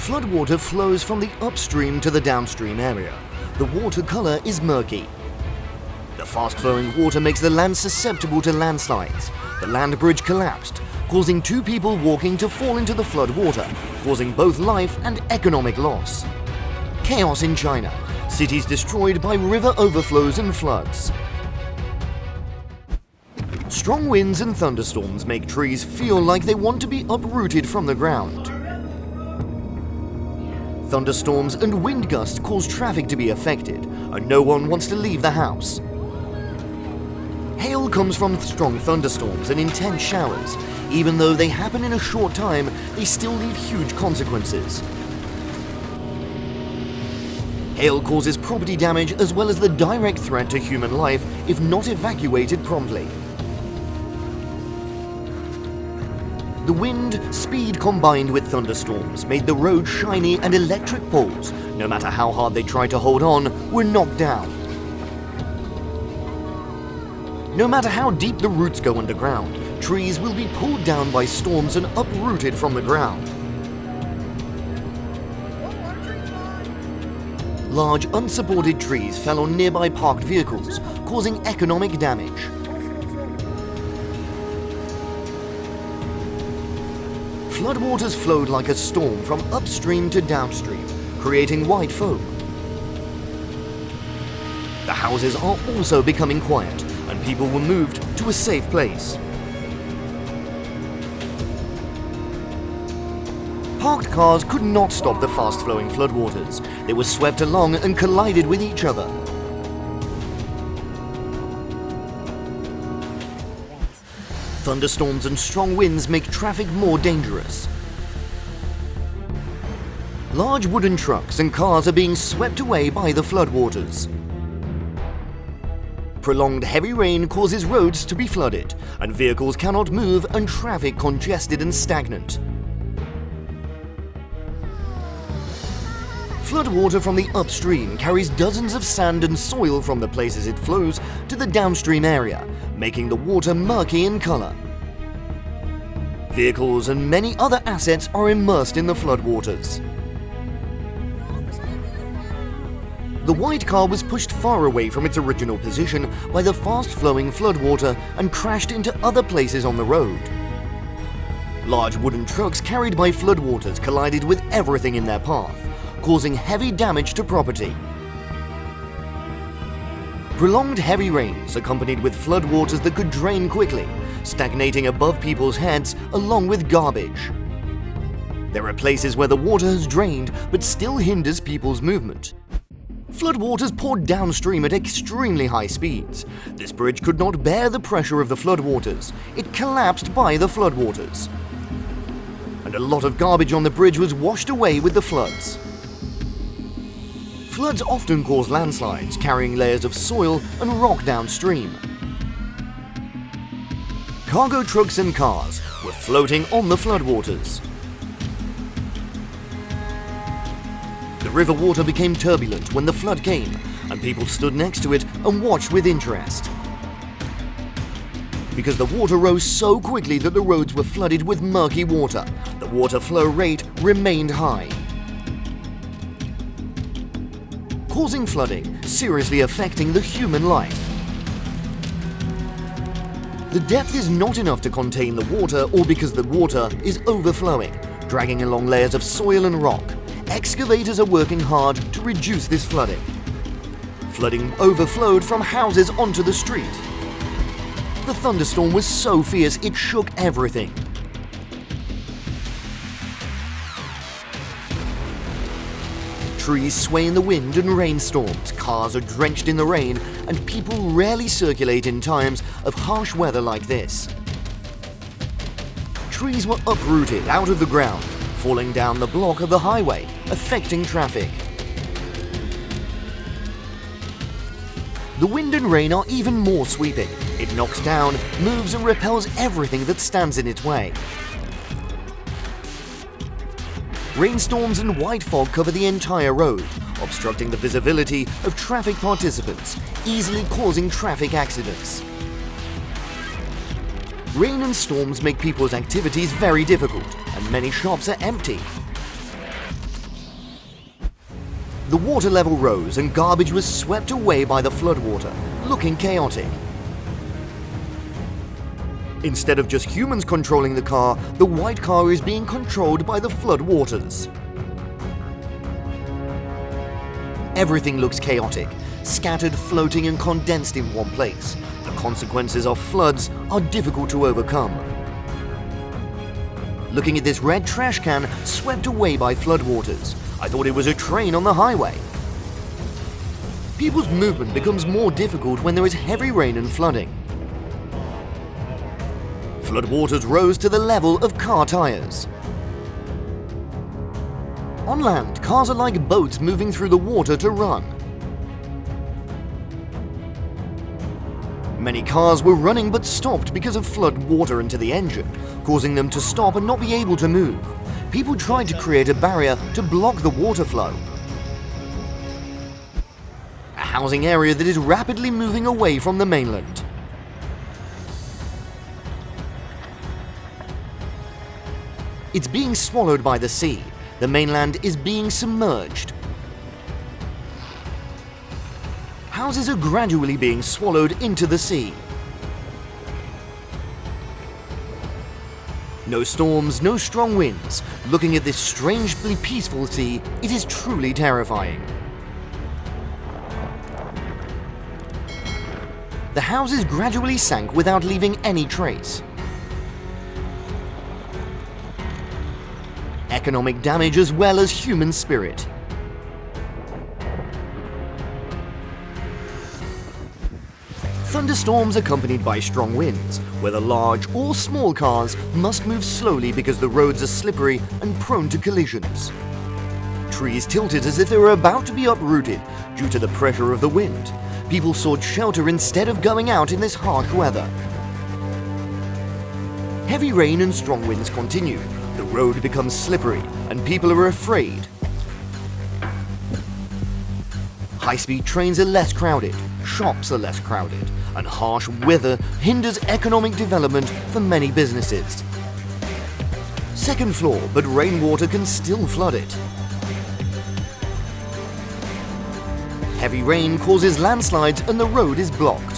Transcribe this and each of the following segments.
Floodwater flows from the upstream to the downstream area. The water color is murky. The fast-flowing water makes the land susceptible to landslides. The land bridge collapsed, causing 2 people walking to fall into the flood water, causing both life and economic loss. Chaos in China. Cities destroyed by river overflows and floods. Strong winds and thunderstorms make trees feel like they want to be uprooted from the ground. Thunderstorms and wind gusts cause traffic to be affected, and no one wants to leave the house. Hail comes from strong thunderstorms and intense showers. Even though they happen in a short time, they still leave huge consequences. Hail causes property damage as well as the direct threat to human life if not evacuated promptly. The wind, speed combined with thunderstorms made the road shiny, and electric poles, no matter how hard they tried to hold on, were knocked down. No matter how deep the roots go underground, trees will be pulled down by storms and uprooted from the ground. Large unsupported trees fell on nearby parked vehicles, causing economic damage. Floodwaters flowed like a storm from upstream to downstream, creating white foam. The houses are also becoming quiet, and people were moved to a safe place. Parked cars could not stop the fast-flowing floodwaters. They were swept along and collided with each other. Thunderstorms and strong winds make traffic more dangerous. Large wooden trucks and cars are being swept away by the floodwaters. Prolonged heavy rain causes roads to be flooded, and vehicles cannot move and traffic congested and stagnant. Floodwater from the upstream carries dozens of sand and soil from the places it flows to the downstream area, making the water murky in color. Vehicles and many other assets are immersed in the floodwaters. The white car was pushed far away from its original position by the fast-flowing floodwater and crashed into other places on the road. Large wooden trucks carried by floodwaters collided with everything in their path, causing heavy damage to property. Prolonged heavy rains accompanied with floodwaters that could drain quickly, stagnating above people's heads along with garbage. There are places where the water has drained but still hinders people's movement. Floodwaters poured downstream at extremely high speeds. This bridge could not bear the pressure of the floodwaters. It collapsed by the floodwaters. And a lot of garbage on the bridge was washed away with the floods. Floods often cause landslides, carrying layers of soil and rock downstream. Cargo trucks and cars were floating on the floodwaters. The river water became turbulent when the flood came, and people stood next to it and watched with interest. Because the water rose so quickly that the roads were flooded with murky water, the water flow rate remained high, causing flooding, seriously affecting the human life. The depth is not enough to contain the water, or because the water is overflowing, dragging along layers of soil and rock. Excavators are working hard to reduce this flooding. Flooding overflowed from houses onto the street. The thunderstorm was so fierce it shook everything. Trees sway in the wind and rainstorms, cars are drenched in the rain, and people rarely circulate in times of harsh weather like this. Trees were uprooted out of the ground, falling down the block of the highway, affecting traffic. The wind and rain are even more sweeping. It knocks down, moves and repels everything that stands in its way. Rainstorms and white fog cover the entire road, obstructing the visibility of traffic participants, easily causing traffic accidents. Rain and storms make people's activities very difficult, and many shops are empty. The water level rose and garbage was swept away by the floodwater, looking chaotic. Instead of just humans controlling the car, the white car is being controlled by the floodwaters. Everything looks chaotic, scattered, floating and condensed in one place. The consequences of floods are difficult to overcome. Looking at this red trash can swept away by floodwaters, I thought it was a train on the highway. People's movement becomes more difficult when there is heavy rain and flooding. Floodwaters rose to the level of car tires. On land, cars are like boats moving through the water to run. Many cars were running but stopped because of flood water into the engine, causing them to stop and not be able to move. People tried to create a barrier to block the water flow. A housing area that is rapidly moving away from the mainland. It's being swallowed by the sea. The mainland is being submerged. Houses are gradually being swallowed into the sea. No storms, no strong winds. Looking at this strangely peaceful sea, it is truly terrifying. The houses gradually sank without leaving any trace. Economic damage as well as human spirit. Thunderstorms accompanied by strong winds, whether large or small cars must move slowly because the roads are slippery and prone to collisions. Trees tilted as if they were about to be uprooted due to the pressure of the wind. People sought shelter instead of going out in this harsh weather. Heavy rain and strong winds continue. The road becomes slippery and people are afraid. High-speed trains are less crowded, shops are less crowded, and harsh weather hinders economic development for many businesses. Second floor, but rainwater can still flood it. Heavy rain causes landslides and the road is blocked.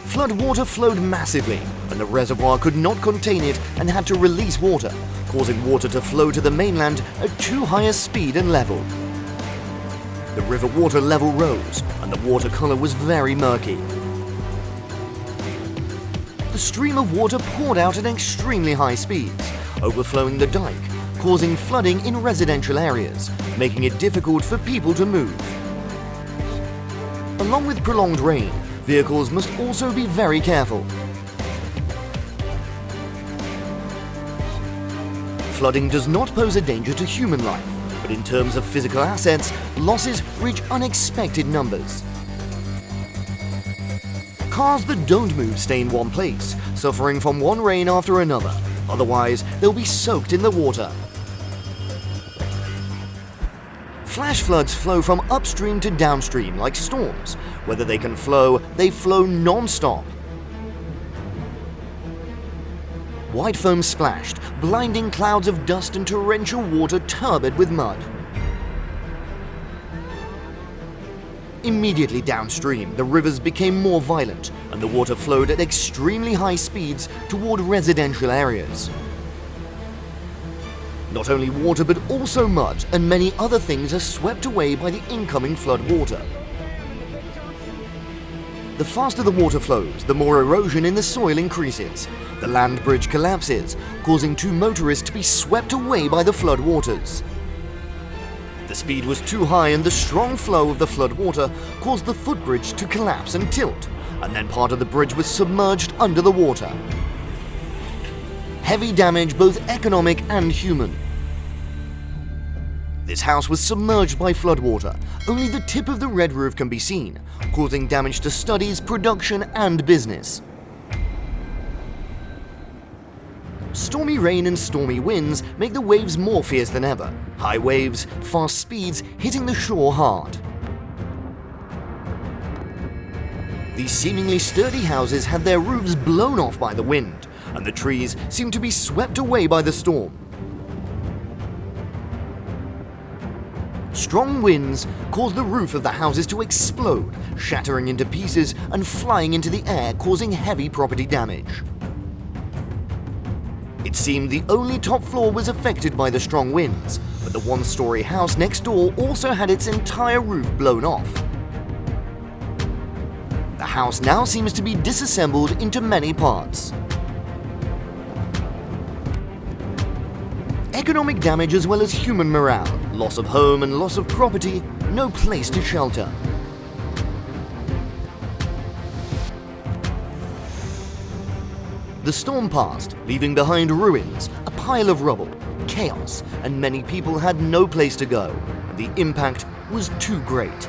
Flood water flowed massively, and the reservoir could not contain it and had to release water, causing water to flow to the mainland at too high a speed and level. The river water level rose, and the water color was very murky. The stream of water poured out at extremely high speeds, overflowing the dike, causing flooding in residential areas, making it difficult for people to move. Along with prolonged rain, vehicles must also be very careful. Flooding does not pose a danger to human life, but in terms of physical assets, losses reach unexpected numbers. Cars that don't move stay in one place, suffering from one rain after another. Otherwise, they'll be soaked in the water. Flash floods flow from upstream to downstream like storms. Whether they can flow, they flow non-stop. White foam splashed, blinding clouds of dust and torrential water turbid with mud. Immediately downstream, the rivers became more violent, and the water flowed at extremely high speeds toward residential areas. Not only water but also mud and many other things are swept away by the incoming flood water. The faster the water flows, the more erosion in the soil increases. The land bridge collapses, causing two motorists to be swept away by the flood waters. The speed was too high and the strong flow of the flood water caused the footbridge to collapse and tilt, and then part of the bridge was submerged under the water. Heavy damage, both economic and human. This house was submerged by floodwater. Only the tip of the red roof can be seen, causing damage to studies, production, and business. Stormy rain and stormy winds make the waves more fierce than ever. High waves, fast speeds, hitting the shore hard. These seemingly sturdy houses had their roofs blown off by the wind, and the trees seemed to be swept away by the storm. Strong winds caused the roof of the houses to explode, shattering into pieces and flying into the air, causing heavy property damage. It seemed the only top floor was affected by the strong winds, but the one-story house next door also had its entire roof blown off. The house now seems to be disassembled into many parts. Economic damage as well as human morale, loss of home and loss of property, no place to shelter. The storm passed, leaving behind ruins, a pile of rubble, chaos, and many people had no place to go, and the impact was too great.